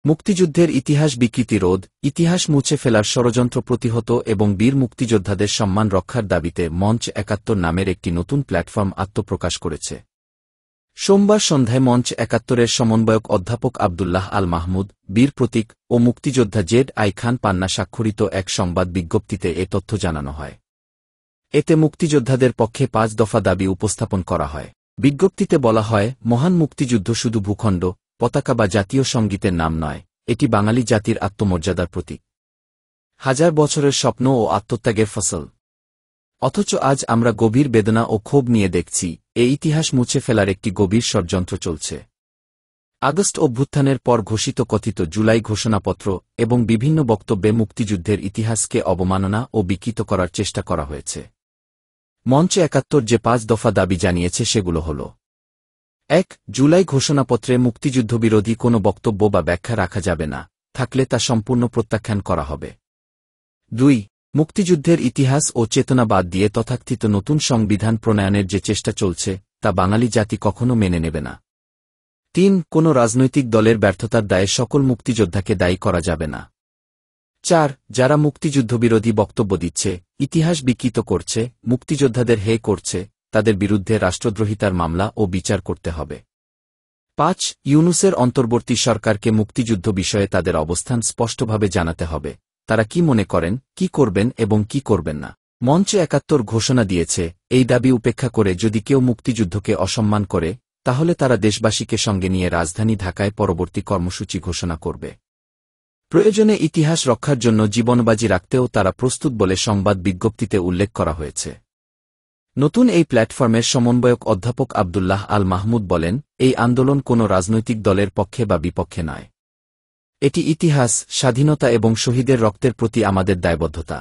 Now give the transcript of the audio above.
মুক্তিযুদ্ধের ইতিহাস বিকৃতি রোধ, ইতিহাস মুছে ফেলার ষড়যন্ত্র প্রতিহত এবং বীর মুক্তিযোদ্ধাদের সম্মান রক্ষার দাবিতে মঞ্চ ৭১ নামের একটি নতুন প্ল্যাটফর্ম আত্মপ্রকাশ করেছে। সোমবার সন্ধ্যায় মঞ্চ ৭১-এর সমন্বয়ক অধ্যাপক আব্দুল্লাহ আল মাহমুদ, বীর প্রতীক ও মুক্তিযোদ্ধা জেড.আই খান পান্না স্বাক্ষরিত এক সংবাদ বিজ্ঞপ্তিতে এ তথ্য জানানো হয়। এতে মুক্তিযোদ্ধাদের পক্ষে ৫ দফা দাবি উপস্থাপন করা হয়। বিজ্ঞপ্তিতে বলা হয়, মহান মুক্তিযুদ্ধ শুধু ভূখণ্ড, পতাকা বা জাতীয় সঙ্গীতের নাম নয়, এটি বাঙালি জাতির আত্মমর্যাদার প্রতীক, হাজার বছরের স্বপ্ন ও আত্মত্যাগের ফসল। অথচ আজ আমরা গভীর বেদনা ও ক্ষোভ নিয়ে দেখছি, এই ইতিহাস মুছে ফেলার একটি গভীর ষড়যন্ত্র চলছে। আগস্ট অভ্যুত্থানের পর ঘোষিত কথিত জুলাই ঘোষণাপত্র এবং বিভিন্ন বক্তব্যে মুক্তিযুদ্ধের ইতিহাসকে অবমাননা ও বিকৃত করার চেষ্টা করা হয়েছে। মঞ্চ ৭১ যে ৫ দফা দাবি জানিয়েছে সেগুলো হল: ১. জুলাই ঘোষণাপত্রে মুক্তিযুদ্ধবিরোধী কোনো বক্তব্য বা ব্যাখ্যা রাখা যাবে না, থাকলে তা সম্পূর্ণ প্রত্যাখ্যান করা হবে। ২. মুক্তিযুদ্ধের ইতিহাস ও চেতনা বাদ দিয়ে তথাকথিত নতুন সংবিধান প্রণয়নের যে চেষ্টা চলছে, তা বাঙালি জাতি কখনো মেনে নেবে না। ৩. কোনো রাজনৈতিক দলের ব্যর্থতার দায়ে সকল মুক্তিযোদ্ধাকে দায়ী করা যাবে না। ৪. যারা মুক্তিযুদ্ধবিরোধী বক্তব্য দিচ্ছে, ইতিহাস বিকৃত করছে, মুক্তিযোদ্ধাদের হেয় করছে, তাদের বিরুদ্ধে রাষ্ট্রদ্রোহিতার মামলা ও বিচার করতে হবে। ৫. ইউনূসের অন্তর্বর্তী সরকারকে মুক্তিযুদ্ধ বিষয়ে তাদের অবস্থান স্পষ্টভাবে জানাতে হবে, তারা কি মনে করেন, কি করবেন এবং কি করবেন না। মঞ্চ ৭১ ঘোষণা দিয়েছে, এই দাবি উপেক্ষা করে যদি কেউ মুক্তিযুদ্ধকে অসম্মান করে, তাহলে তারা দেশবাসীকে সঙ্গে নিয়ে রাজধানী ঢাকায় পরবর্তী কর্মসূচি ঘোষণা করবে। প্রয়োজনে ইতিহাস রক্ষার জন্য জীবনবাজি রাখতেও তারা প্রস্তুত বলে সংবাদ বিজ্ঞপ্তিতে উল্লেখ করা হয়েছে। নতুন এই প্ল্যাটফর্মের সমন্বয়ক অধ্যাপক আব্দুল্লাহ আল মাহমুদ বলেন, এই আন্দোলন কোনো রাজনৈতিক দলের পক্ষে বা বিপক্ষে নয়। এটি ইতিহাস, স্বাধীনতা এবং শহীদের রক্তের প্রতি আমাদের দায়বদ্ধতা।